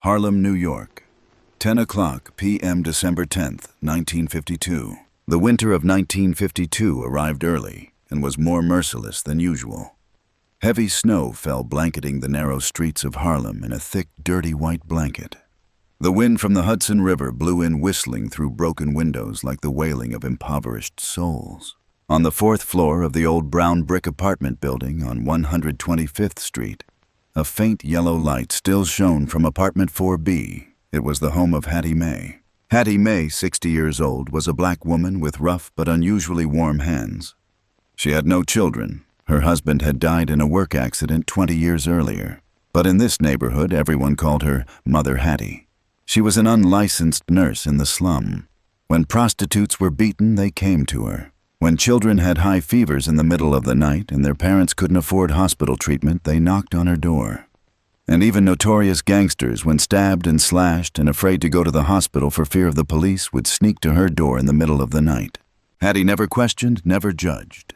Harlem, New York. 10 o'clock p.m. December 10th, 1952. The winter of 1952 arrived early and was more merciless than usual. Heavy snow fell blanketing the narrow streets of Harlem in a thick, dirty white blanket. The wind from the Hudson River blew in whistling through broken windows like the wailing of impoverished souls. On the fourth floor of the old brown brick apartment building on 125th Street, a faint yellow light still shone from apartment 4B. It was the home of Hattie Mae. Hattie Mae, 60 years old, was a black woman with rough but unusually warm hands. She had no children. Her husband had died in a work accident 20 years earlier. But in this neighborhood, everyone called her Mother Hattie. She was an unlicensed nurse in the slum. When prostitutes were beaten, they came to her. When children had high fevers in the middle of the night and their parents couldn't afford hospital treatment, they knocked on her door. And even notorious gangsters, when stabbed and slashed and afraid to go to the hospital for fear of the police, would sneak to her door in the middle of the night. Hattie never questioned, never judged.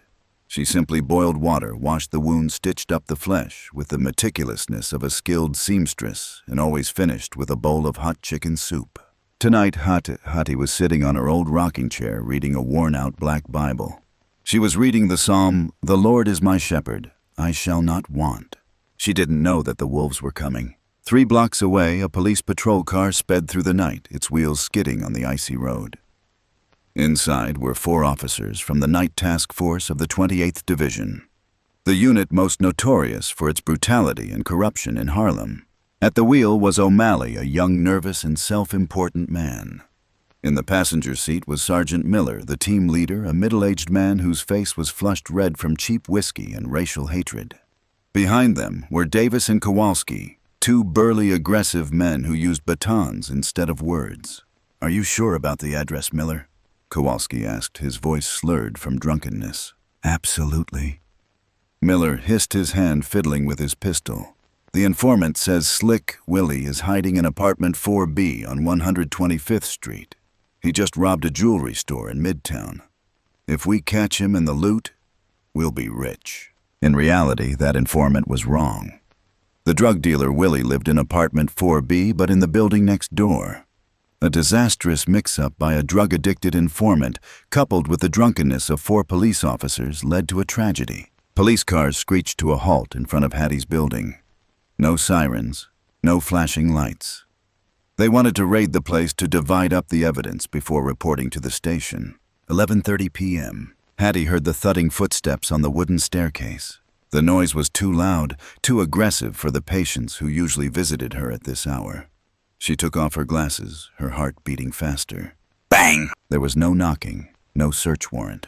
She simply boiled water, washed the wound, stitched up the flesh with the meticulousness of a skilled seamstress, and always finished with a bowl of hot chicken soup. Tonight, Hattie was sitting on her old rocking chair reading a worn-out black Bible. She was reading the psalm, "The Lord is my shepherd, I shall not want." She didn't know that the wolves were coming. 3 blocks away, a police patrol car sped through the night, its wheels skidding on the icy road. Inside were 4 officers from the night task force of the 28th Division, the unit most notorious for its brutality and corruption in Harlem. At the wheel was Omali, a young, nervous, and self-important man. In the passenger seat was Sergeant Miller, the team leader, a middle-aged man whose face was flushed red from cheap whiskey and racial hatred. Behind them were Davis and Kowalsski, 2 burly, aggressive men who used batons instead of words. "Are you sure about the address, Miller?" Kowalski asked, his voice slurred from drunkenness. "Absolutely." Miller hissed his hand, fiddling with his pistol. "The informant says Slick Willie is hiding in apartment 4B on 125th Street. He just robbed a jewelry store in Midtown. If we catch him in the loot, we'll be rich." In reality, that informant was wrong. The drug dealer Willie lived in apartment 4B, but in the building next door. A disastrous mix-up by a drug-addicted informant, coupled with the drunkenness of 4 police officers, led to a tragedy. Police cars screeched to a halt in front of Hattie's building. No sirens, no flashing lights. They wanted to raid the place to divide up the evidence before reporting to the station. 11:30 p.m. Hattie heard the thudding footsteps on the wooden staircase. The noise was too loud, too aggressive for the patients who usually visited her at this hour. She took off her glasses, her heart beating faster. Bang! There was no knocking, no search warrant.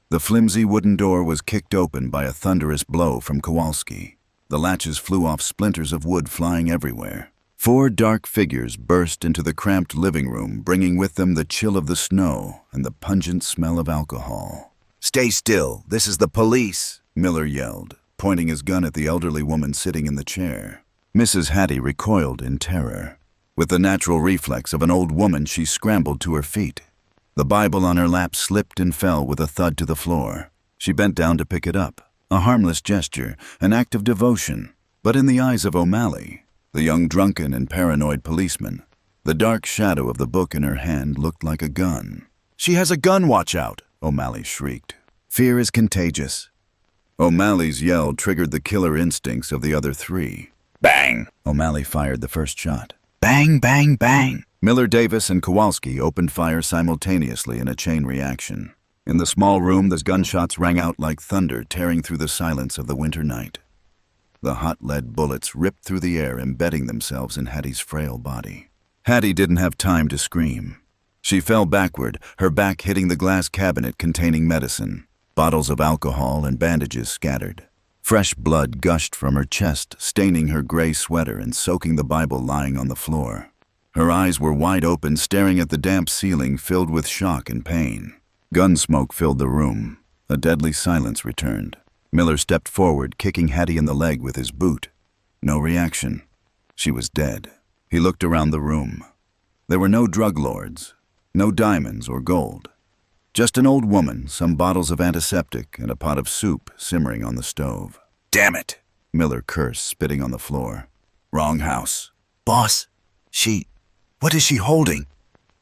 The flimsy wooden door was kicked open by a thunderous blow from Kowalski. The latches flew off, splinters of wood flying everywhere. 4 dark figures burst into the cramped living room, bringing with them the chill of the snow and the pungent smell of alcohol. "Stay still, this is the police," Miller yelled, pointing his gun at the elderly woman sitting in the chair. Mrs. Hattie recoiled in terror. With the natural reflex of an old woman, she scrambled to her feet. The Bible on her lap slipped and fell with a thud to the floor. She bent down to pick it up. A harmless gesture, an act of devotion. But in the eyes of Omali, the young drunken and paranoid policeman, the dark shadow of the book in her hand looked like a gun. "She has a gun, watch out!" Omali shrieked. "Fear is contagious." O'Malley's yell triggered the killer instincts of the other 3. Bang! Omali fired the first shot. Bang, bang, bang! Miller, Davis, and Kowalski opened fire simultaneously in a chain reaction. In the small room, the gunshots rang out like thunder, tearing through the silence of the winter night. The hot lead bullets ripped through the air, embedding themselves in Hattie's frail body. Hattie didn't have time to scream. She fell backward, her back hitting the glass cabinet containing medicine. Bottles of alcohol and bandages scattered. Fresh blood gushed from her chest, staining her gray sweater and soaking the Bible lying on the floor. Her eyes were wide open, staring at the damp ceiling, filled with shock and pain. Gun smoke filled the room. A deadly silence returned. Miller stepped forward, kicking Hattie in the leg with his boot. No reaction. She was dead. He looked around the room. There were no drug lords, no diamonds or gold. Just an old woman, some bottles of antiseptic, and a pot of soup simmering on the stove. "Damn it!" Miller cursed, spitting on the floor. "Wrong house." "Boss," What is she holding?"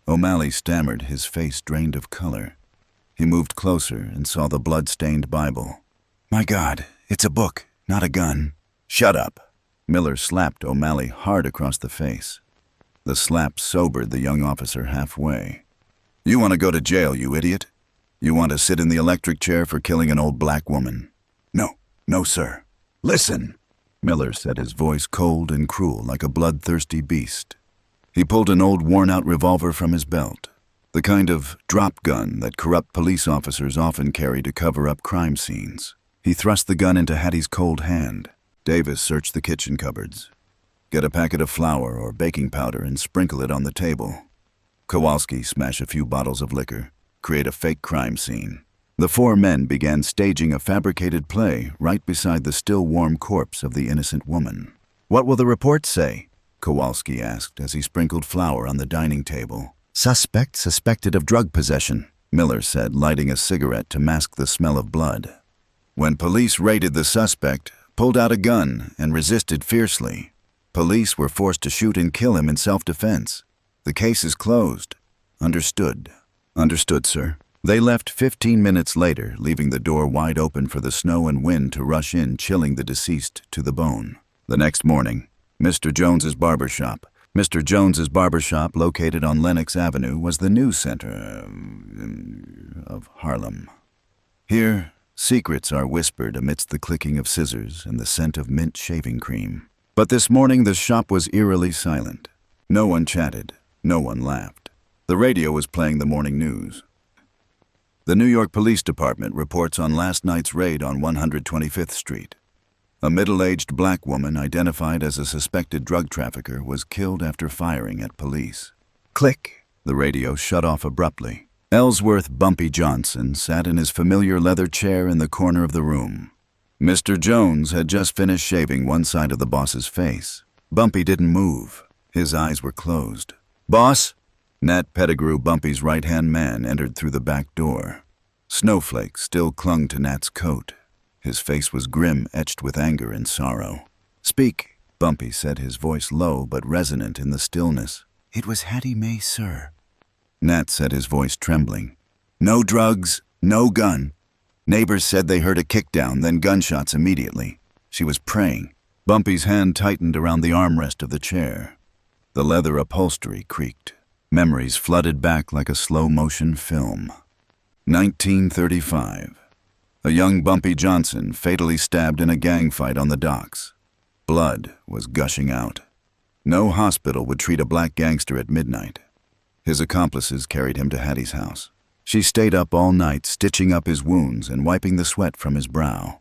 Omali stammered, his face drained of color. He moved closer and saw the blood-stained Bible. "My God, it's a book, not a gun." "Shut up." Miller slapped Omali hard across the face. The slap sobered the young officer halfway. "You want to go to jail, you idiot? You want to sit in the electric chair for killing an old black woman?" No, sir." "Listen," Miller said, his voice cold and cruel like a bloodthirsty beast. He pulled an old worn-out revolver from his belt, the kind of drop gun that corrupt police officers often carry to cover up crime scenes. He thrust the gun into Hattie's cold hand. Davis searched the kitchen cupboards. "Get a packet of flour or baking powder and sprinkle it on the table." Kowalsski, smash a few bottles of liquor. Create a fake crime scene. The four men began staging a fabricated play right beside the still warm corpse of the innocent woman. "What will the report say?" Kowalsski asked as he sprinkled flour on the dining table. "Suspect suspected of drug possession," Miller said, lighting a cigarette to mask the smell of blood. "When police raided the suspect, pulled out a gun, and resisted fiercely. Police were forced to shoot and kill him in self-defense. The case is closed." "Understood." "Understood, sir." They left 15 minutes later, leaving the door wide open for the snow and wind to rush in, chilling the deceased to the bone. The next morning, Mr. Jones's barbershop. Mr. Jones's barbershop, located on Lenox Avenue, was the news center of Harlem. Here, secrets are whispered amidst the clicking of scissors and the scent of mint shaving cream. But this morning the shop was eerily silent. No one chatted. No one laughed. The radio was playing the morning news. The New York Police Department reports on last night's raid on 125th Street. A middle-aged black woman identified as a suspected drug trafficker was killed after firing at police. Click! The radio shut off abruptly. Ellsworth Bumpy Johnson sat in his familiar leather chair in the corner of the room. Mr. Jones had just finished shaving one side of the boss's face. Bumpy didn't move. His eyes were closed. "Boss?" Nat Pettigrew, Bumpy's right-hand man, entered through the back door. Snowflakes still clung to Nat's coat. His face was grim, etched with anger and sorrow. "Speak," Bumpy said, his voice low but resonant in the stillness. "It was Hattie Mae, sir." Nat said, his voice trembling. "No drugs, no gun. Neighbors said they heard a kickdown, then gunshots immediately. She was praying." Bumpy's hand tightened around the armrest of the chair. The leather upholstery creaked. Memories flooded back like a slow-motion film. 1935. A young Bumpy Johnson fatally stabbed in a gang fight on the docks. Blood was gushing out. No hospital would treat a black gangster at midnight. His accomplices carried him to Hattie's house. She stayed up all night, stitching up his wounds and wiping the sweat from his brow.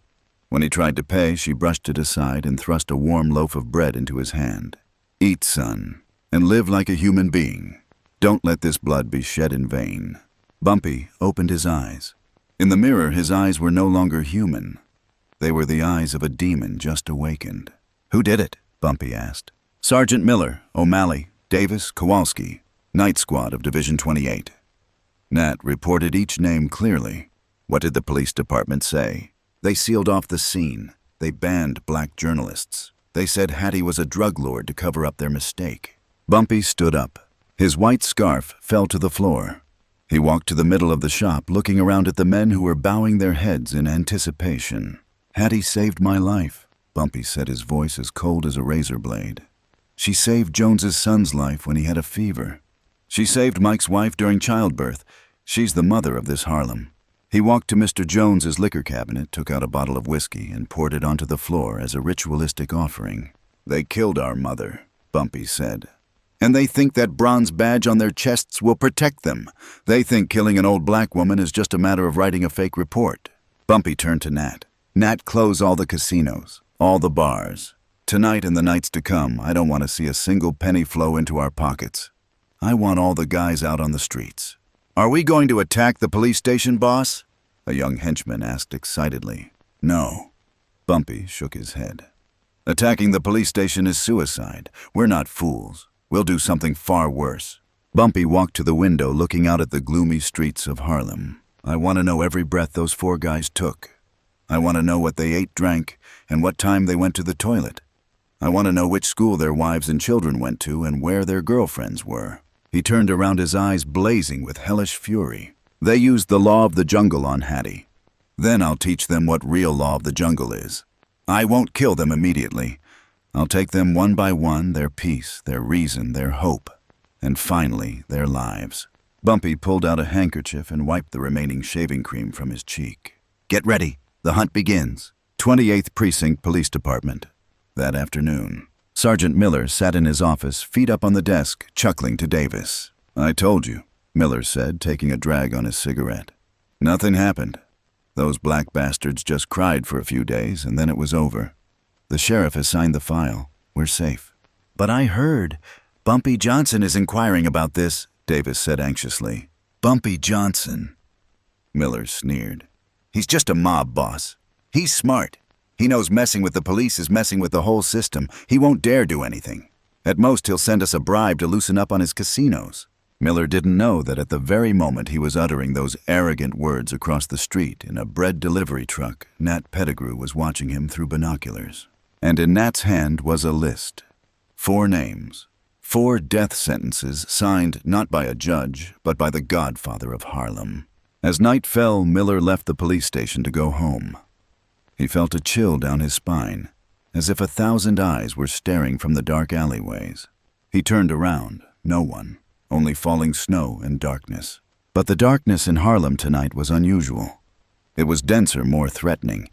When he tried to pay, she brushed it aside and thrust a warm loaf of bread into his hand. "Eat, son, and live like a human being. Don't let this blood be shed in vain." Bumpy opened his eyes. In the mirror, his eyes were no longer human. They were the eyes of a demon just awakened. "Who did it?" Bumpy asked. "Sergeant Miller, Omali, Davis, Kowalsski, Night Squad of Division 28. Nat reported each name clearly. "What did the police department say?" "They sealed off the scene. They banned black journalists. They said Hattie was a drug lord to cover up their mistake." Bumpy stood up. His white scarf fell to the floor. He walked to the middle of the shop, looking around at the men who were bowing their heads in anticipation. "Hattie saved my life," Bumpy said, his voice as cold as a razor blade. "She saved Jones's son's life when he had a fever. She saved Mike's wife during childbirth. She's the mother of this Harlem." He walked to Mr. Jones's liquor cabinet, took out a bottle of whiskey, and poured it onto the floor as a ritualistic offering. "They killed our mother," Bumpy said. "And they think that bronze badge on their chests will protect them. They think killing an old black woman is just a matter of writing a fake report." Bumpy turned to Nat. "Nat, close all the casinos, all the bars. Tonight and the nights to come, I don't want to see a single penny flow into our pockets. I want all the guys out on the streets." "Are we going to attack the police station, boss?" a young henchman asked excitedly. "No." Bumpy shook his head. "Attacking the police station is suicide. We're not fools. We'll do something far worse." Bumpy walked to the window, looking out at the gloomy streets of Harlem. "I want to know every breath those four guys took. I want to know what they ate, drank, and what time they went to the toilet. I want to know which school their wives and children went to and where their girlfriends were." He turned around, his eyes blazing with hellish fury. "They used the law of the jungle on Hattie. Then I'll teach them what real law of the jungle is. I won't kill them immediately. I'll take them one by one, their peace, their reason, their hope, and finally, their lives." Bumpy pulled out a handkerchief and wiped the remaining shaving cream from his cheek. "Get ready. The hunt begins." 28th Precinct Police Department. That afternoon, Sergeant Miller sat in his office, feet up on the desk, chuckling to Davis. "I told you," Miller said, taking a drag on his cigarette. "Nothing happened. Those black bastards just cried for a few days, and then it was over. The sheriff has signed the file. We're safe." "But I heard Bumpy Johnson is inquiring about this," Davis said anxiously. "Bumpy Johnson," Miller sneered. "He's just a mob boss. He's smart. He knows messing with the police is messing with the whole system. He won't dare do anything. At most, he'll send us a bribe to loosen up on his casinos." Miller didn't know that at the very moment he was uttering those arrogant words across the street in a bread delivery truck, Nat Pettigrew was watching him through binoculars. And in Nat's hand was a list. 4 names. 4 death sentences signed not by a judge, but by the godfather of Harlem. As night fell, Miller left the police station to go home. He felt a chill down his spine, as if 1,000 eyes were staring from the dark alleyways. He turned around. No one. Only falling snow and darkness. But the darkness in Harlem tonight was unusual. It was denser, more threatening.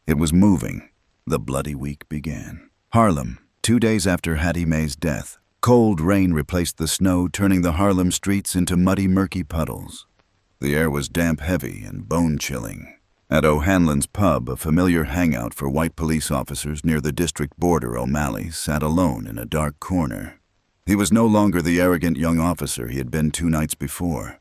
It was moving. The bloody week began. Harlem, 2 days after Hattie Mae's death. Cold rain replaced the snow, turning the Harlem streets into muddy, murky puddles. The air was damp, heavy, and bone-chilling. At O'Hanlon's pub, a familiar hangout for white police officers near the district border, Omali sat alone in a dark corner. He was no longer the arrogant young officer he had been 2 nights before.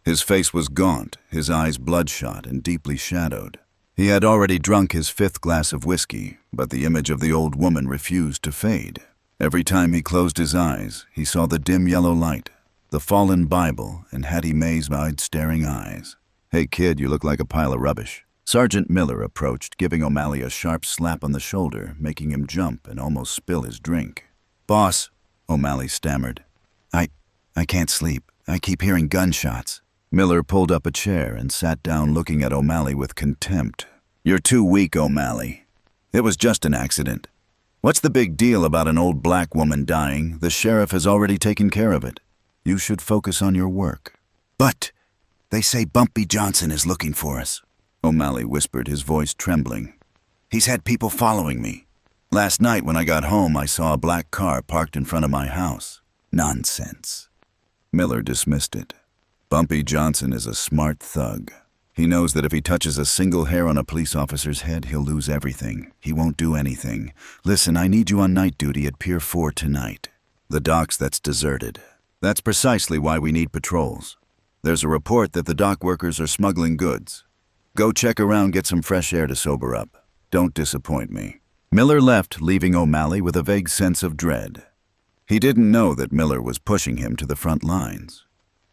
His face was gaunt, his eyes bloodshot and deeply shadowed. He had already drunk his 5th glass of whiskey, but the image of the old woman refused to fade. Every time he closed his eyes, he saw the dim yellow light, the fallen Bible, and Hattie Mae's wide staring eyes. "Hey kid, you look like a pile of rubbish." Sergeant Miller approached, giving Omali a sharp slap on the shoulder, making him jump and almost spill his drink. "Boss," Omali stammered. I can't sleep. I keep hearing gunshots." Miller pulled up a chair and sat down, looking at Omali with contempt. "You're too weak, Omali. It was just an accident. What's the big deal about an old black woman dying? The sheriff has already taken care of it. You should focus on your work." "But they say Bumpy Johnson is looking for us," Omali whispered, his voice trembling. "He's had people following me. Last night when I got home, I saw a black car parked in front of my house." "Nonsense." Miller dismissed it. "Bumpy Johnson is a smart thug. He knows that if he touches a single hair on a police officer's head, he'll lose everything. He won't do anything. Listen, I need you on night duty at Pier 4 tonight. The docks that's deserted. That's precisely why we need patrols. There's a report that the dock workers are smuggling goods. Go check around, get some fresh air to sober up. Don't disappoint me." Miller left, leaving Omali with a vague sense of dread. He didn't know that Miller was pushing him to the front lines.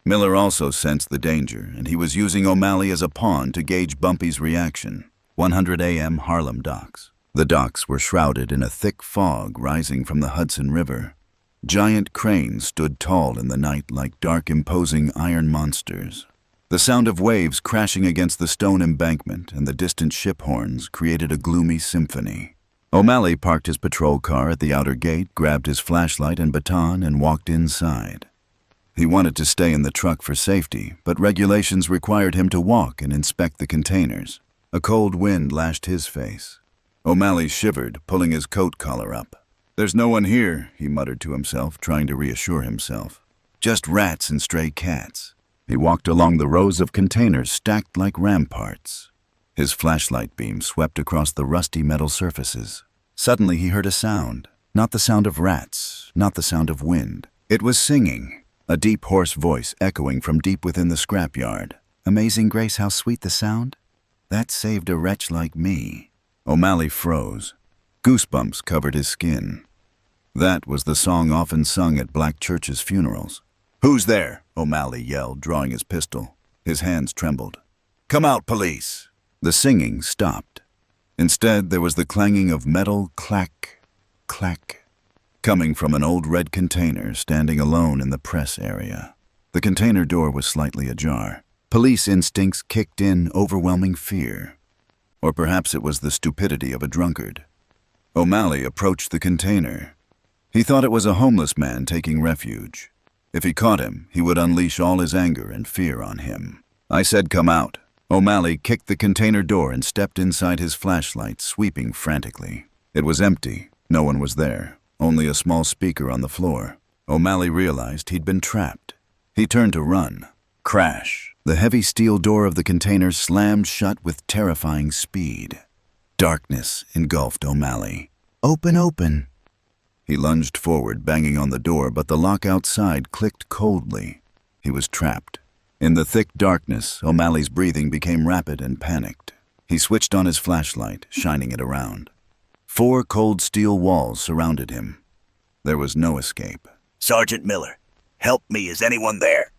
Miller also sensed the danger, and he was using Omali as a pawn to gauge Bumpy's reaction. 100 a.m. Harlem docks. The docks were shrouded in a thick fog rising from the Hudson River. Giant cranes stood tall in the night like dark, imposing iron monsters. The sound of waves crashing against the stone embankment and the distant ship horns created a gloomy symphony. Omali parked his patrol car at the outer gate, grabbed his flashlight and baton, and walked inside. He wanted to stay in the truck for safety, but regulations required him to walk and inspect the containers. A cold wind lashed his face. Omali shivered, pulling his coat collar up. "There's no one here," he muttered to himself, trying to reassure himself. "Just rats and stray cats." He walked along the rows of containers stacked like ramparts. His flashlight beam swept across the rusty metal surfaces. Suddenly he heard a sound. Not the sound of rats, not the sound of wind. It was singing, a deep, hoarse voice echoing from deep within the scrapyard. "Amazing grace, how sweet the sound. That saved a wretch like me." Omali froze. Goosebumps covered his skin. That was the song often sung at black churches' funerals. "Who's there?" Omali yelled, drawing his pistol. His hands trembled. "Come out, police!" The singing stopped. Instead, there was the clanging of metal, clack, clack, coming from an old red container standing alone in the press area. The container door was slightly ajar. Police instincts kicked in overwhelming fear. Or perhaps it was the stupidity of a drunkard. Omali approached the container. He thought it was a homeless man taking refuge. If he caught him, he would unleash all his anger and fear on him. I said, "Come out." Omali kicked the container door and stepped inside his flashlight, sweeping frantically. It was empty. No one was there. Only a small speaker on the floor. Omali realized he'd been trapped. He turned to run. Crash! The heavy steel door of the container slammed shut with terrifying speed. Darkness engulfed Omali. "Open, open!" He lunged forward, banging on the door, but the lock outside clicked coldly. He was trapped. In the thick darkness, O'Malley's breathing became rapid and panicked. He switched on his flashlight, shining it around. 4 cold steel walls surrounded him. There was no escape. "Sergeant Miller, help me, is anyone there?"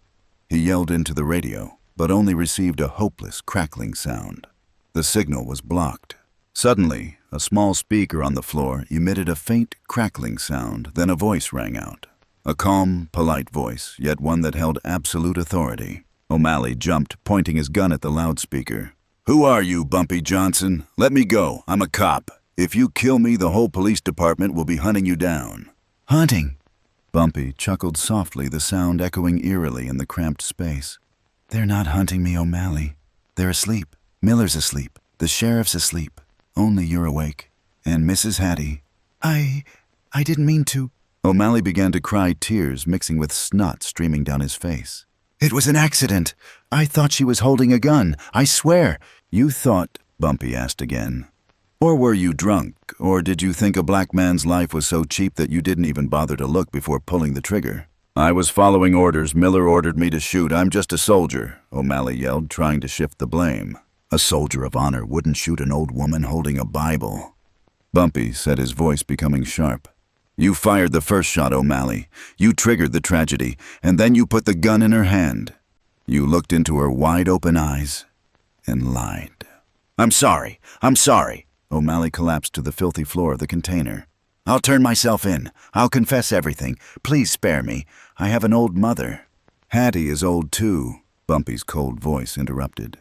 He yelled into the radio, but only received a hopeless, crackling sound. The signal was blocked. Suddenly, a small speaker on the floor emitted a faint, crackling sound, then a voice rang out. A calm, polite voice, yet one that held absolute authority. Omali jumped, pointing his gun at the loudspeaker. "Who are you, Bumpy Johnson? Let me go. I'm a cop. If you kill me, the whole police department will be hunting you down." "Hunting?" Bumpy chuckled softly, the sound echoing eerily in the cramped space. "They're not hunting me, Omali. They're asleep. Miller's asleep. The sheriff's asleep. Only you're awake. And Mrs. Hattie." I didn't mean to." Omali began to cry, tears mixing with snot streaming down his face. "It was an accident. I thought she was holding a gun. I swear." "You thought?" Bumpy asked again. "Or were you drunk? Or did you think a black man's life was so cheap that you didn't even bother to look before pulling the trigger?" "I was following orders. Miller ordered me to shoot. I'm just a soldier," Omali yelled, trying to shift the blame. "A soldier of honor wouldn't shoot an old woman holding a Bible." Bumpy said, his voice becoming sharp. "You fired the first shot, Omali. You triggered the tragedy, and then you put the gun in her hand. You looked into her wide-open eyes and lied." I'm sorry. Omali collapsed to the filthy floor of the container. "I'll turn myself in. I'll confess everything. Please spare me. I have an old mother." "Hattie is old too," Bumpy's cold voice interrupted.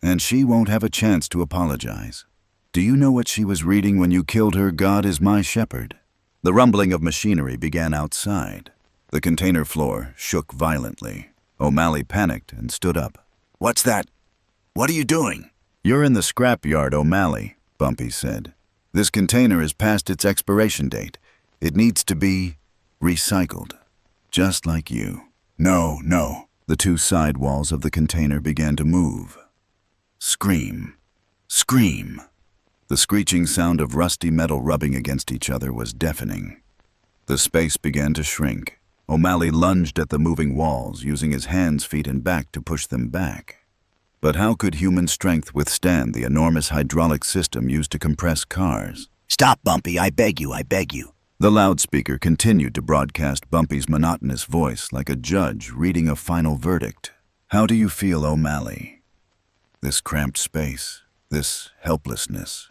"And she won't have a chance to apologize. Do you know what she was reading when you killed her, God is my shepherd?" The rumbling of machinery began outside. The container floor shook violently. Omali panicked and stood up. "What's that? What are you doing?" "You're in the scrapyard, Omali," Bumpy said. "This container is past its expiration date. It needs to be recycled. Just like you." No. The 2 side walls of the container began to move. Scream. Scream. The screeching sound of rusty metal rubbing against each other was deafening. The space began to shrink. Omali lunged at the moving walls, using his hands, feet, and back to push them back. But how could human strength withstand the enormous hydraulic system used to compress cars? "Stop, Bumpy, I beg you. The loudspeaker continued to broadcast Bumpy's monotonous voice like a judge reading a final verdict. "How do you feel, Omali? This cramped space, this helplessness.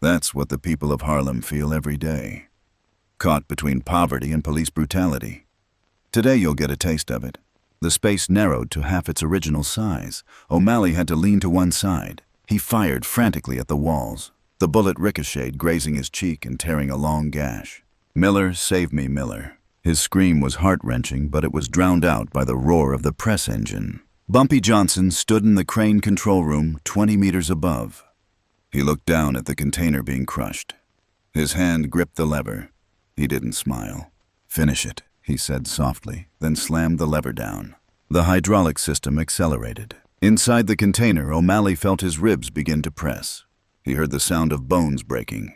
That's what the people of Harlem feel every day. Caught between poverty and police brutality. Today you'll get a taste of it." The space narrowed to half its original size. Omali had to lean to one side. He fired frantically at the walls. The bullet ricocheted, grazing his cheek and tearing a long gash. "Miller, save me, Miller." His scream was heart-wrenching, but it was drowned out by the roar of the press engine. Bumpy Johnson stood in the crane control room 20 meters above. He looked down at the container being crushed. His hand gripped the lever. He didn't smile. "Finish it," he said softly, then slammed the lever down. The hydraulic system accelerated. Inside the container, Omali felt his ribs begin to press. He heard the sound of bones breaking.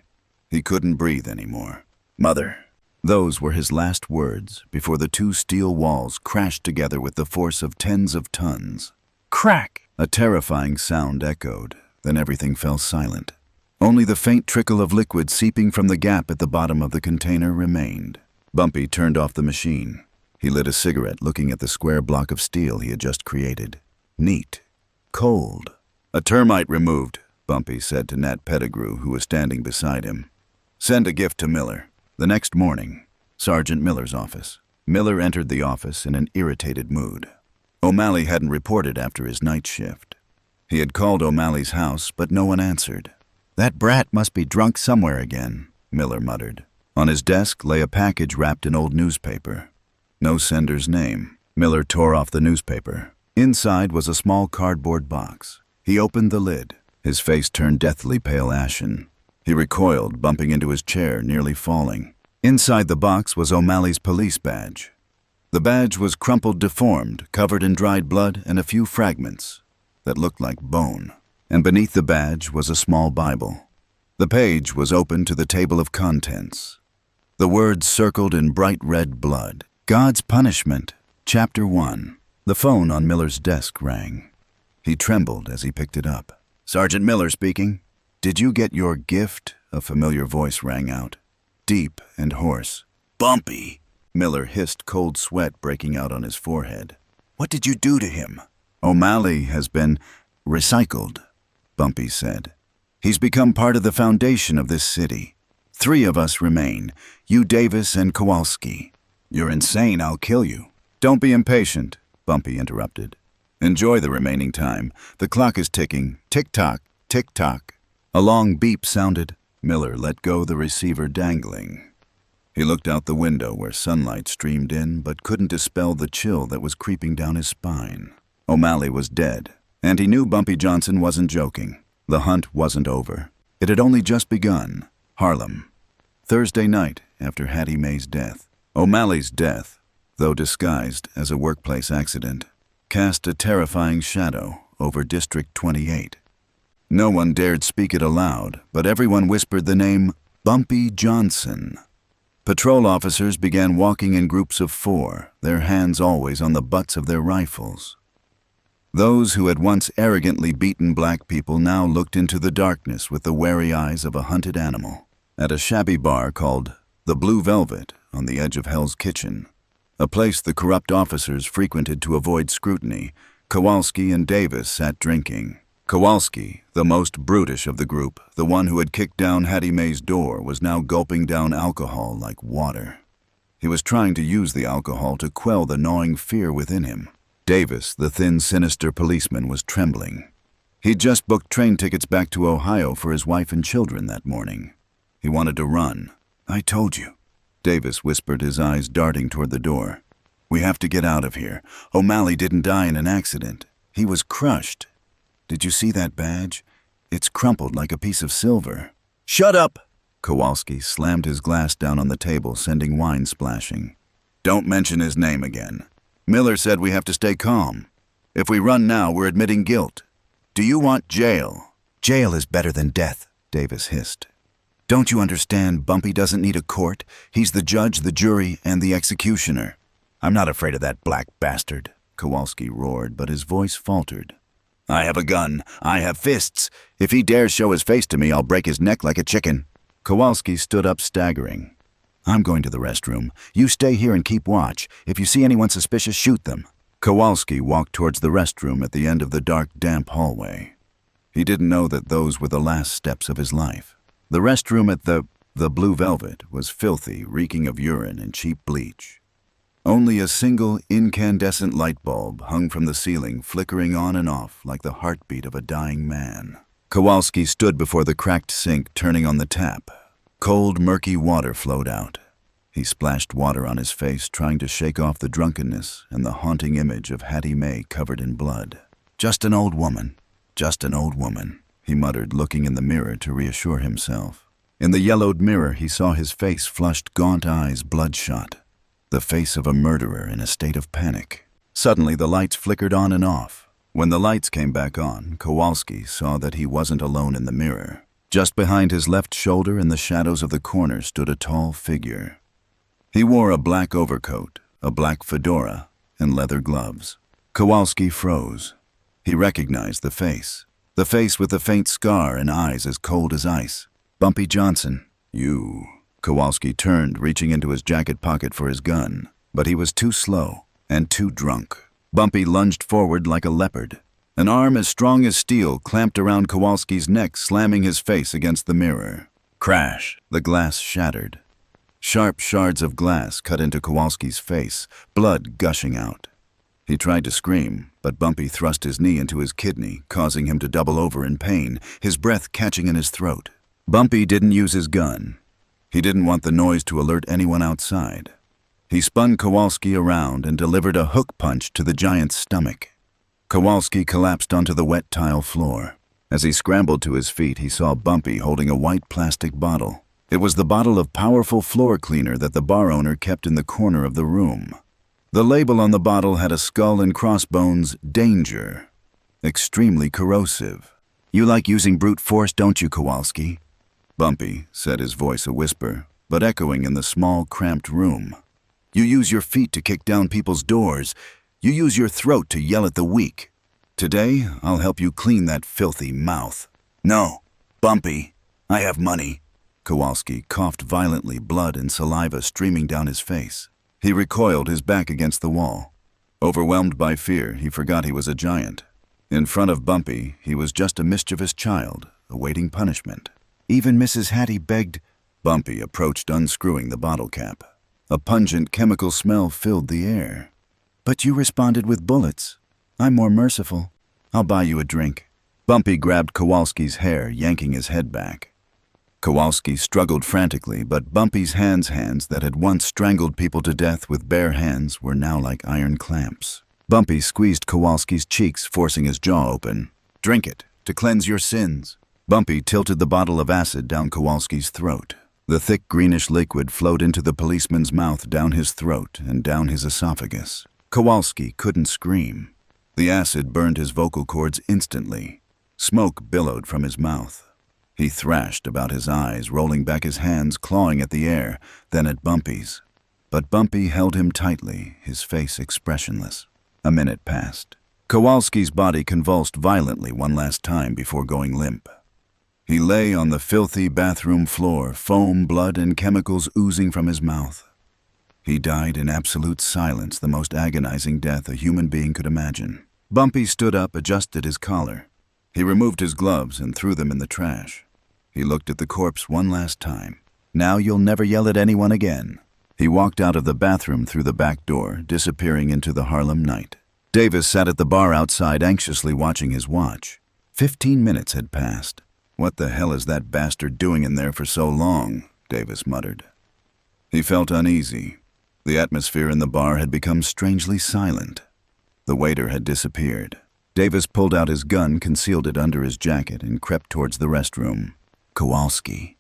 He couldn't breathe anymore. "Mother." Those were his last words before the 2 steel walls crashed together with the force of tens of tons. Crack! A terrifying sound echoed, then everything fell silent. Only the faint trickle of liquid seeping from the gap at the bottom of the container remained. Bumpy turned off the machine. He lit a cigarette, looking at the square block of steel he had just created. Neat. Cold. "A termite removed," Bumpy said to Nat Pettigrew, who was standing beside him. Send a gift to Miller. The next morning, Sergeant Miller's office. Miller entered the office in an irritated mood. Omali hadn't reported after his night shift. He had called O'Malley's house, but no one answered. "That brat must be drunk somewhere again," Miller muttered. On his desk lay a package wrapped in old newspaper. No sender's name. Miller tore off the newspaper. Inside was a small cardboard box. He opened the lid. His face turned deathly pale ashen. He recoiled, bumping into his chair, nearly falling. Inside the box was O'Malley's police badge. The badge was crumpled, deformed, covered in dried blood and a few fragments that looked like bone. And beneath the badge was a small Bible. The page was open to the table of contents. The words circled in bright red blood. God's Punishment, Chapter 1. The phone on Miller's desk rang. He trembled as he picked it up. "Sergeant Miller speaking. Did you get your gift?" A familiar voice rang out, deep and hoarse. Bumpy, Miller hissed, cold sweat breaking out on his forehead. what did you do to him? "Omali has been recycled," Bumpy said. "He's become part of the foundation of this city. 3 of us remain, you, Davis, and Kowalski." "You're insane, I'll kill you." "Don't be impatient," Bumpy interrupted. "Enjoy the remaining time. The clock is ticking. Tick-tock, tick-tock." A long beep sounded. Miller let go the receiver, dangling. He looked out the window where sunlight streamed in, but couldn't dispel the chill that was creeping down his spine. Omali was dead, and he knew Bumpy Johnson wasn't joking. The hunt wasn't over. It had only just begun. Harlem. Thursday night after Hattie Mae's death. O'Malley's death, though disguised as a workplace accident, cast a terrifying shadow over District 28. No one dared speak it aloud, but everyone whispered the name Bumpy Johnson. Patrol officers began walking in groups of 4, their hands always on the butts of their rifles. Those who had once arrogantly beaten black people now looked into the darkness with the wary eyes of a hunted animal. At a shabby bar called the Blue Velvet on the edge of Hell's Kitchen, a place the corrupt officers frequented to avoid scrutiny, Kowalski and Davis sat drinking. Kowalski, the most brutish of the group, the one who had kicked down Hattie Mae's door, was now gulping down alcohol like water. He was trying to use the alcohol to quell the gnawing fear within him. Davis, the thin, sinister policeman, was trembling. He'd just booked train tickets back to Ohio for his wife and children that morning. He wanted to run. "I told you," Davis whispered, his eyes darting toward the door. "We have to get out of here. Omali didn't die in an accident. He was crushed. Did you see that badge? It's crumpled like a piece of silver." Shut up! Kowalski slammed his glass down on the table, sending wine splashing. "Don't mention his name again. Miller said we have to stay calm. If we run now, we're admitting guilt. Do you want jail?" "Jail is better than death," Davis hissed. "Don't you understand? Bumpy doesn't need a court. He's the judge, the jury, and the executioner." I'm not afraid of that black bastard, Kowalski roared, but his voice faltered. I have a gun. I have fists. If he dares show his face to me, I'll break his neck like a chicken. Kowalski stood up, staggering. "I'm going to the restroom. You stay here and keep watch. If you see anyone suspicious, shoot them." Kowalski walked towards the restroom at the end of the dark, damp hallway. He didn't know that those were the last steps of his life. The restroom at the Blue Velvet was filthy, reeking of urine and cheap bleach. Only a single incandescent light bulb hung from the ceiling, flickering on and off like the heartbeat of a dying man. Kowalski stood before the cracked sink, turning on the tap. Cold, murky water flowed out. He splashed water on his face, trying to shake off the drunkenness and the haunting image of Hattie Mae covered in blood. Just an old woman. Just an old woman," he muttered, looking in the mirror to reassure himself. In the yellowed mirror, he saw his face, flushed, gaunt eyes, bloodshot. The face of a murderer in a state of panic. Suddenly, the lights flickered on and off. When the lights came back on, Kowalski saw that he wasn't alone in the mirror. Just behind his left shoulder, in the shadows of the corner, stood a tall figure. He wore a black overcoat, a black fedora, and leather gloves. Kowalski froze. He recognized the face with the faint scar and eyes as cold as ice. "Bumpy Johnson." "You." Kowalski turned, reaching into his jacket pocket for his gun, but he was too slow and too drunk. Bumpy lunged forward like a leopard. An arm as strong as steel clamped around Kowalski's neck, slamming his face against the mirror. Crash! The glass shattered. Sharp shards of glass cut into Kowalski's face, blood gushing out. He tried to scream, but Bumpy thrust his knee into his kidney, causing him to double over in pain, his breath catching in his throat. Bumpy didn't use his gun. He didn't want the noise to alert anyone outside. He spun Kowalski around and delivered a hook punch to the giant's stomach. Kowalski collapsed onto the wet tile floor. As he scrambled to his feet, he saw Bumpy holding a white plastic bottle. It was the bottle of powerful floor cleaner that the bar owner kept in the corner of the room. The label on the bottle had a skull and crossbones, danger, extremely corrosive. "You like using brute force, don't you, Kowalski?" Bumpy said, his voice a whisper, but echoing in the small, cramped room. "You use your feet to kick down people's doors. You use your throat to yell at the weak. Today, I'll help you clean that filthy mouth." "No, Bumpy, I have money." Kowalski coughed violently, blood and saliva streaming down his face. He recoiled, his back against the wall. Overwhelmed by fear, he forgot he was a giant. In front of Bumpy, he was just a mischievous child, awaiting punishment. Even Mrs. Hattie begged. Bumpy approached, unscrewing the bottle cap. A pungent chemical smell filled the air. "But you responded with bullets. I'm more merciful. I'll buy you a drink." Bumpy grabbed Kowalski's hair, yanking his head back. Kowalski struggled frantically, but Bumpy's hands that had once strangled people to death with bare hands were now like iron clamps. Bumpy squeezed Kowalski's cheeks, forcing his jaw open. "Drink it, to cleanse your sins." Bumpy tilted the bottle of acid down Kowalski's throat. The thick greenish liquid flowed into the policeman's mouth, down his throat, and down his esophagus. Kowalski couldn't scream. The acid burned his vocal cords instantly. Smoke billowed from his mouth. He thrashed about his eyes, rolling back his hands, clawing at the air, then at Bumpy's. But Bumpy held him tightly, his face expressionless. A minute passed. Kowalski's body convulsed violently one last time before going limp. He lay on the filthy bathroom floor, foam, blood, and chemicals oozing from his mouth. He died in absolute silence, the most agonizing death a human being could imagine. Bumpy stood up, adjusted his collar. He removed his gloves and threw them in the trash. He looked at the corpse one last time. "Now you'll never yell at anyone again." He walked out of the bathroom through the back door, disappearing into the Harlem night. Davis sat at the bar outside, anxiously watching his watch. 15 minutes had passed. "What the hell is that bastard doing in there for so long?" Davis muttered. He felt uneasy. The atmosphere in the bar had become strangely silent. The waiter had disappeared. Davis pulled out his gun, concealed it under his jacket, and crept towards the restroom. "Kowalski,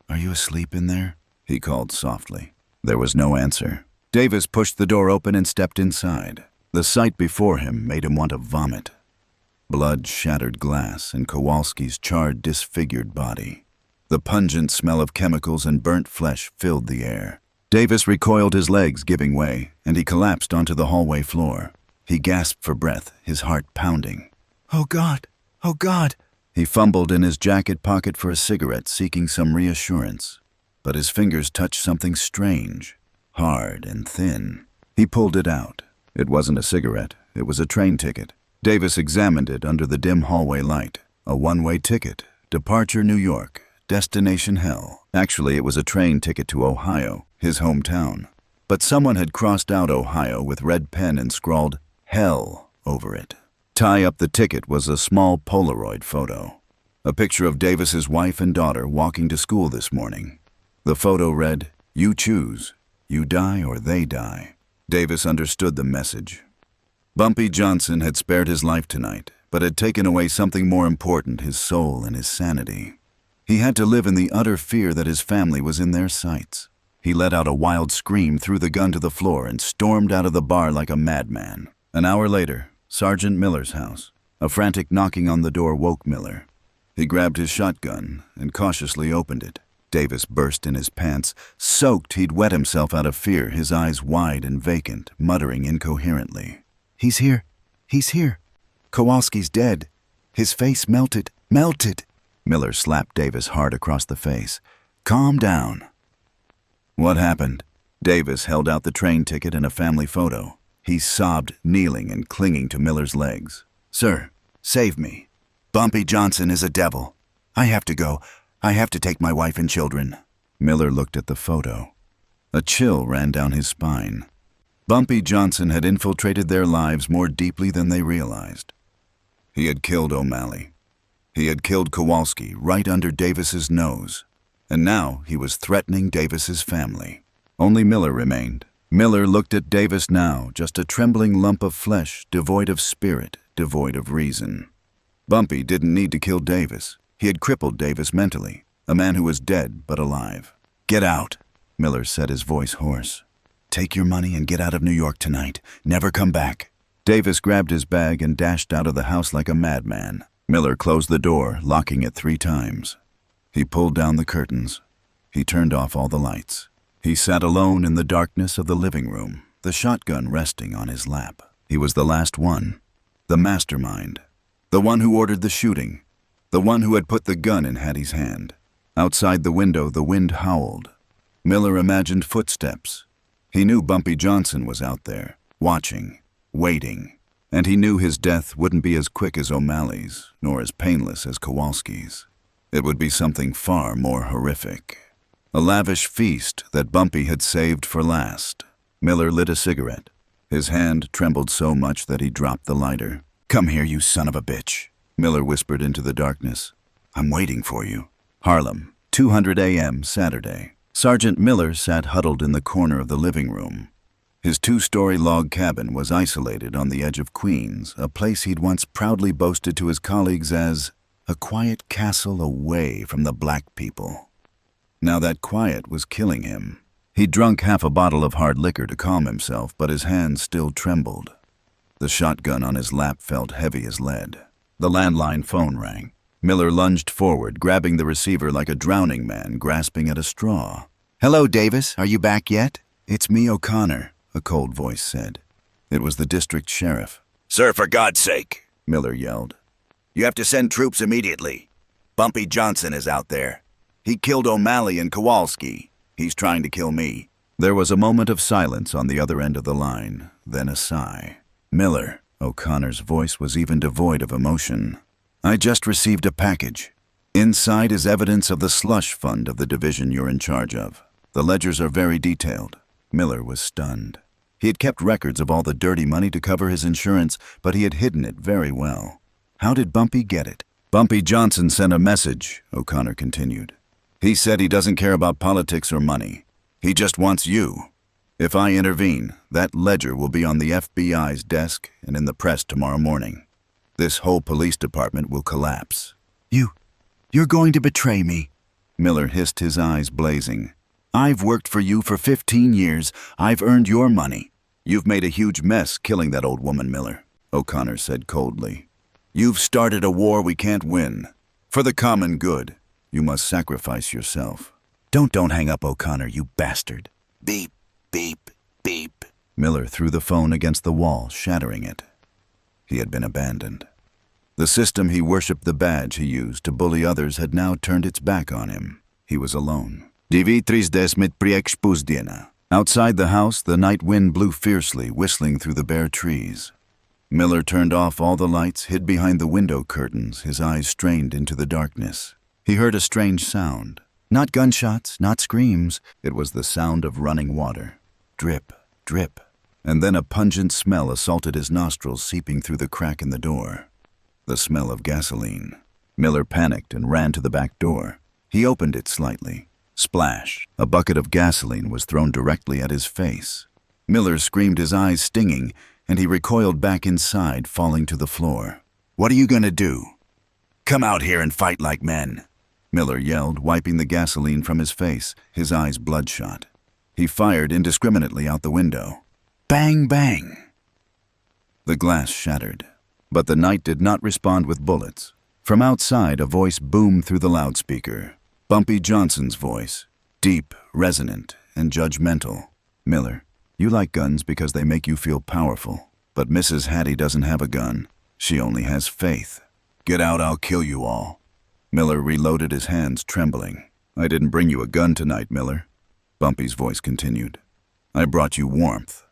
are you asleep in there?" he called softly. There was no answer. Davis pushed the door open and stepped inside. The sight before him made him want to vomit. Blood, shattered glass, and Kowalski's charred, disfigured body. The pungent smell of chemicals and burnt flesh filled the air. Davis recoiled, his legs giving way, and he collapsed onto the hallway floor. He gasped for breath, his heart pounding. "Oh God! Oh God!" He fumbled in his jacket pocket for a cigarette, seeking some reassurance. But his fingers touched something strange, hard and thin. He pulled it out. It wasn't a cigarette. It was a train ticket. Davis examined it under the dim hallway light. A one-way ticket. Departure New York. Destination hell. Actually, it was a train ticket to Ohio, his hometown. But someone had crossed out Ohio with red pen and scrawled hell over it. Tie up the ticket was a small Polaroid photo. A picture of Davis's wife and daughter walking to school this morning. The photo read, "You choose. You die or they die." Davis understood the message. Bumpy Johnson had spared his life tonight, but had taken away something more important, his soul and his sanity. He had to live in the utter fear that his family was in their sights. He let out a wild scream, threw the gun to the floor, and stormed out of the bar like a madman. An hour later, Sergeant Miller's house. A frantic knocking on the door woke Miller. He grabbed his shotgun and cautiously opened it. Davis burst in his pants. Soaked, he'd wet himself out of fear, his eyes wide and vacant, muttering incoherently. "He's here. He's here. Kowalski's dead. His face melted. Melted." Miller slapped Davis hard across the face. "Calm down." "What happened?" Davis held out the train ticket and a family photo. He sobbed, kneeling and clinging to Miller's legs. "Sir, save me. Bumpy Johnson is a devil. I have to go. I have to take my wife and children. Miller looked at the photo. A chill ran down his spine. Bumpy Johnson had infiltrated their lives more deeply than they realized. He had killed Omali. He had killed Kowalsski right under Davis's nose. And now he was threatening Davis's family. Only Miller remained. Miller looked at Davis now, just a trembling lump of flesh, devoid of spirit, devoid of reason. Bumpy didn't need to kill Davis. He had crippled Davis mentally, a man who was dead but alive. Get out, Miller said, his voice hoarse. Take your money and get out of New York tonight. Never come back. Davis grabbed his bag and dashed out of the house like a madman. Miller closed the door, locking it 3 times. He pulled down the curtains. He turned off all the lights. He sat alone in the darkness of the living room, the shotgun resting on his lap. He was the last one, the mastermind, the one who ordered the shooting, the one who had put the gun in Hattie's hand. Outside the window, the wind howled. Miller imagined footsteps. He knew Bumpy Johnson was out there, watching, waiting, and he knew his death wouldn't be as quick as Omali's, nor as painless as Kowalski's. It would be something far more horrific. A lavish feast that Bumpy had saved for last. Miller lit a cigarette. His hand trembled so much that he dropped the lighter. Come here, you son of a bitch, Miller whispered into the darkness. I'm waiting for you. Harlem, 2:00 a.m. Saturday. Sergeant Miller sat huddled in the corner of the living room. His 2-story log cabin was isolated on the edge of Queens, a place he'd once proudly boasted to his colleagues as a quiet castle away from the black people. Now that quiet was killing him. He'd drunk half a bottle of hard liquor to calm himself, but his hands still trembled. The shotgun on his lap felt heavy as lead. The landline phone rang. Miller lunged forward, grabbing the receiver like a drowning man grasping at a straw. Hello, Davis. Are you back yet? It's me, O'Connor, a cold voice said. It was the district sheriff. Sir, for God's sake, Miller yelled. You have to send troops immediately. Bumpy Johnson is out there. He killed Omali and Kowalski. He's trying to kill me. There was a moment of silence on the other end of the line, then a sigh. Miller, O'Connor's voice was even devoid of emotion. I just received a package. Inside is evidence of the slush fund of the division you're in charge of. The ledgers are very detailed. Miller was stunned. He had kept records of all the dirty money to cover his insurance, but he had hidden it very well. How did Bumpy get it? Bumpy Johnson sent a message, O'Connor continued. He said he doesn't care about politics or money. He just wants you. If I intervene, that ledger will be on the FBI's desk and in the press tomorrow morning. This whole police department will collapse. You're going to betray me. Miller hissed, his eyes blazing. I've worked for you for 15 years. I've earned your money. You've made a huge mess killing that old woman, Miller, O'Connor said coldly. You've started a war we can't win. For the common good, you must sacrifice yourself. Don't hang up, O'Connor, you bastard. Beep, beep, beep. Miller threw the phone against the wall, shattering it. He had been abandoned. The system he worshipped, the badge he used to bully others, had now turned its back on him. He was alone. Outside the house, the night wind blew fiercely, whistling through the bare trees. Miller turned off all the lights, hid behind the window curtains, his eyes strained into the darkness. He heard a strange sound. Not gunshots, not screams. It was the sound of running water. Drip, drip. And then a pungent smell assaulted his nostrils, seeping through the crack in the door. The smell of gasoline. Miller panicked and ran to the back door. He opened it slightly. Splash! A bucket of gasoline was thrown directly at his face. Miller screamed, his eyes stinging, and he recoiled back inside, falling to the floor. What are you gonna do? Come out here and fight like men. Miller yelled, wiping the gasoline from his face, his eyes bloodshot. He fired indiscriminately out the window. Bang, bang. The glass shattered. But the night did not respond with bullets. From outside, a voice boomed through the loudspeaker. Bumpy Johnson's voice, deep, resonant, and judgmental. Miller, you like guns because they make you feel powerful. But Mrs. Hattie doesn't have a gun. She only has faith. Get out, I'll kill you all. Miller reloaded, his hands trembling. I didn't bring you a gun tonight, Miller. Bumpy's voice continued. I brought you warmth.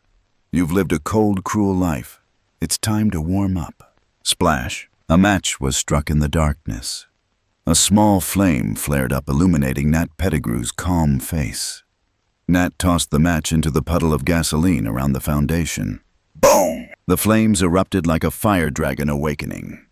You've lived a cold, cruel life. It's time to warm up. Splash. A match was struck in the darkness. A small flame flared up, illuminating Nat Pettigrew's calm face. Nat tossed the match into the puddle of gasoline around the foundation. Boom! The flames erupted like a fire dragon awakening.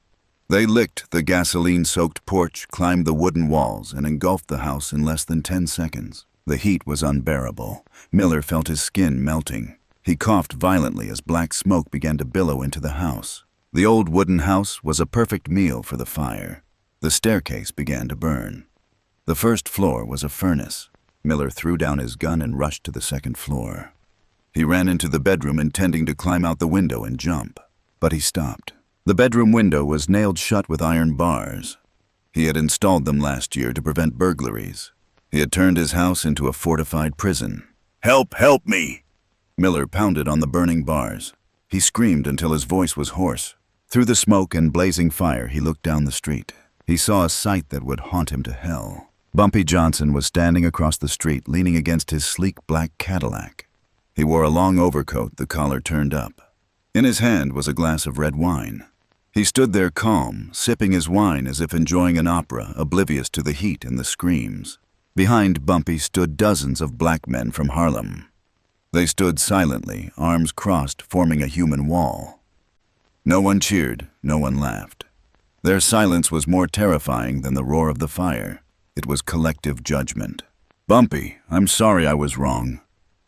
They licked the gasoline-soaked porch, climbed the wooden walls, and engulfed the house in less than 10 seconds. The heat was unbearable. Miller felt his skin melting. He coughed violently as black smoke began to billow into the house. The old wooden house was a perfect meal for the fire. The staircase began to burn. The first floor was a furnace. Miller threw down his gun and rushed to the second floor. He ran into the bedroom intending to climb out the window and jump, but he stopped. The bedroom window was nailed shut with iron bars. He had installed them last year to prevent burglaries. He had turned his house into a fortified prison. Help! Help me! Miller pounded on the burning bars. He screamed until his voice was hoarse. Through the smoke and blazing fire, he looked down the street. He saw a sight that would haunt him to hell. Bumpy Johnson was standing across the street, leaning against his sleek black Cadillac. He wore a long overcoat, the collar turned up. In his hand was a glass of red wine. He stood there calm, sipping his wine as if enjoying an opera, oblivious to the heat and the screams. Behind Bumpy stood dozens of black men from Harlem. They stood silently, arms crossed, forming a human wall. No one cheered, no one laughed. Their silence was more terrifying than the roar of the fire. It was collective judgment. "Bumpy, I'm sorry I was wrong."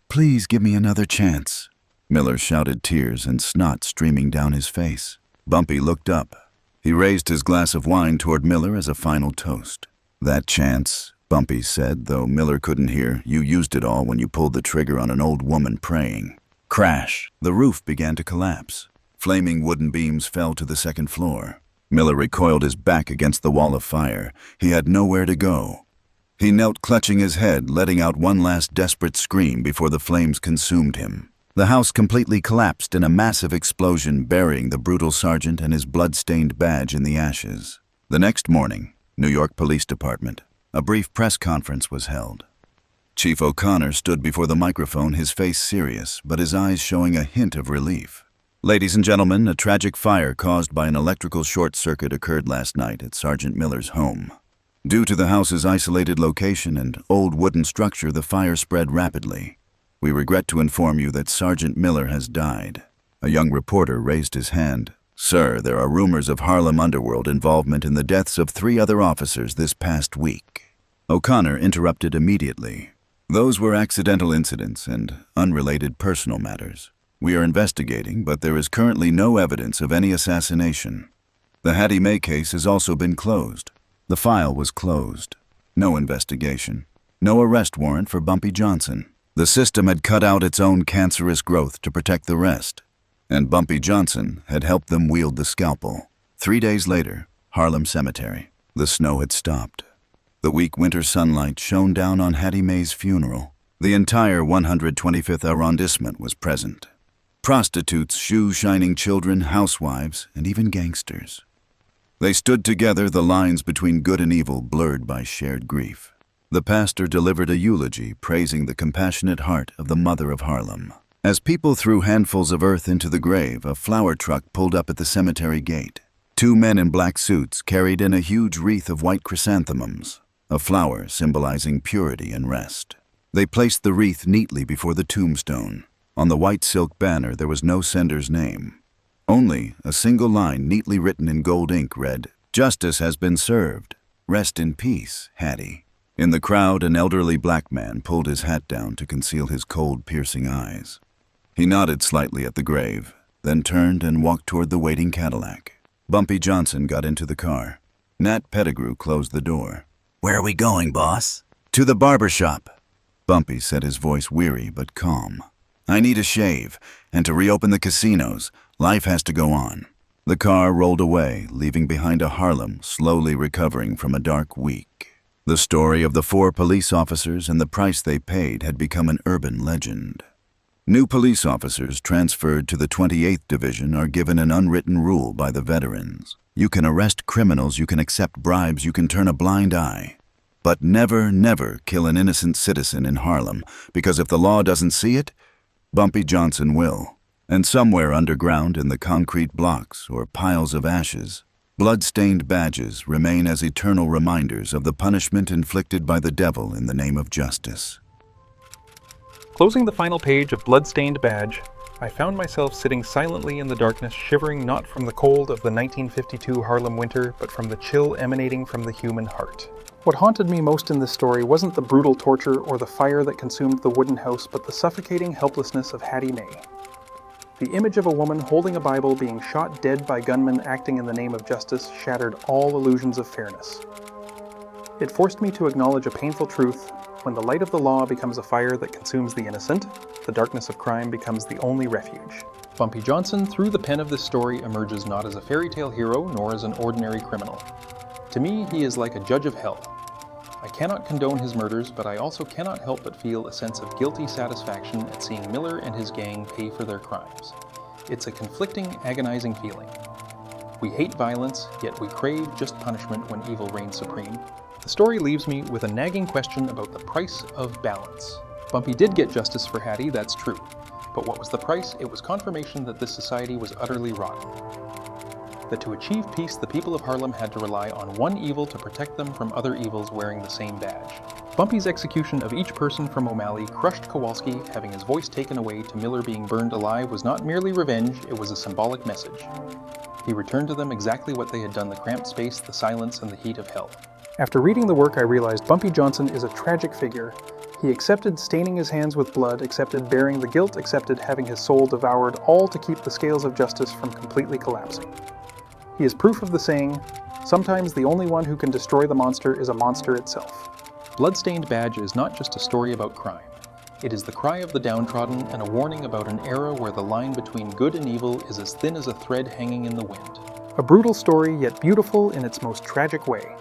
"Please give me another chance," Miller shouted, tears and snot streaming down his face. Bumpy looked up. He raised his glass of wine toward Miller as a final toast. "That chance," Bumpy said, though Miller couldn't hear, "you used it all when you pulled the trigger on an old woman praying." Crash! The roof began to collapse. Flaming wooden beams fell to the second floor. Miller recoiled, his back against the wall of fire. He had nowhere to go. He knelt, clutching his head, letting out one last desperate scream before the flames consumed him. The house completely collapsed in a massive explosion, burying the brutal sergeant and his blood-stained badge in the ashes. The next morning, New York Police Department. A brief press conference was held. Chief O'Connor stood before the microphone, his face serious, but his eyes showing a hint of relief. "Ladies and gentlemen, a tragic fire caused by an electrical short circuit occurred last night at Sergeant Miller's home. Due to the house's isolated location and old wooden structure, the fire spread rapidly. We regret to inform you that Sergeant Miller has died." A young reporter raised his hand. "Sir, there are rumors of Harlem underworld involvement in the deaths of 3 other officers this past week." O'Connor interrupted immediately. "Those were accidental incidents and unrelated personal matters. We are investigating, but there is currently no evidence of any assassination. The Hattie Mae case has also been closed." The file was closed. No investigation. No arrest warrant for Bumpy Johnson. The system had cut out its own cancerous growth to protect the rest, and Bumpy Johnson had helped them wield the scalpel. 3 days later, Harlem Cemetery. The snow had stopped. The weak winter sunlight shone down on Hattie Mae's funeral. The entire 125th arrondissement was present. Prostitutes, shoe-shining children, housewives, and even gangsters. They stood together, the lines between good and evil blurred by shared grief. The pastor delivered a eulogy praising the compassionate heart of the mother of Harlem. As people threw handfuls of earth into the grave, a flower truck pulled up at the cemetery gate. 2 men in black suits carried in a huge wreath of white chrysanthemums, a flower symbolizing purity and rest. They placed the wreath neatly before the tombstone. On the white silk banner there was no sender's name. Only a single line neatly written in gold ink read, "Justice has been served. Rest in peace, Hattie." In the crowd, an elderly black man pulled his hat down to conceal his cold, piercing eyes. He nodded slightly at the grave, then turned and walked toward the waiting Cadillac. Bumpy Johnson got into the car. Nat Pettigrew closed the door. "Where are we going, boss?" "To the barber shop," Bumpy said, his voice weary but calm. "I need a shave, and to reopen the casinos. Life has to go on." The car rolled away, leaving behind a Harlem slowly recovering from a dark week. The story of the 4 police officers and the price they paid had become an urban legend. New police officers transferred to the 28th Division are given an unwritten rule by the veterans. You can arrest criminals, you can accept bribes, you can turn a blind eye. But never, never kill an innocent citizen in Harlem, because if the law doesn't see it, Bumpy Johnson will. And somewhere underground in the concrete blocks or piles of ashes, Blood-stained badges remain as eternal reminders of the punishment inflicted by the devil in the name of justice. Closing the final page of Blood-Stained Badge, I found myself sitting silently in the darkness, shivering not from the cold of the 1952 Harlem winter, but from the chill emanating from the human heart. What haunted me most in this story wasn't the brutal torture or the fire that consumed the wooden house, but the suffocating helplessness of Hattie Mae. The image of a woman holding a Bible being shot dead by gunmen acting in the name of justice shattered all illusions of fairness. It forced me to acknowledge a painful truth: when the light of the law becomes a fire that consumes the innocent, the darkness of crime becomes the only refuge. Bumpy Johnson, through the pen of this story, emerges not as a fairy tale hero, nor as an ordinary criminal. To me, he is like a judge of hell. I cannot condone his murders, but I also cannot help but feel a sense of guilty satisfaction at seeing Miller and his gang pay for their crimes. It's a conflicting, agonizing feeling. We hate violence, yet we crave just punishment when evil reigns supreme. The story leaves me with a nagging question about the price of balance. Bumpy did get justice for Hattie, that's true. But what was the price? It was confirmation that this society was utterly rotten. That to achieve peace, the people of Harlem had to rely on one evil to protect them from other evils wearing the same badge. Bumpy's execution of each person from Omali crushed Kowalsski, having his voice taken away, to Miller being burned alive was not merely revenge, it was a symbolic message. He returned to them exactly what they had done: the cramped space, the silence, and the heat of hell. After reading the work, I realized Bumpy Johnson is a tragic figure. He accepted staining his hands with blood, accepted bearing the guilt, accepted having his soul devoured, all to keep the scales of justice from completely collapsing. He is proof of the saying, sometimes the only one who can destroy the monster is a monster itself. Bloodstained Badge is not just a story about crime. It is the cry of the downtrodden and a warning about an era where the line between good and evil is as thin as a thread hanging in the wind. A brutal story, yet beautiful in its most tragic way.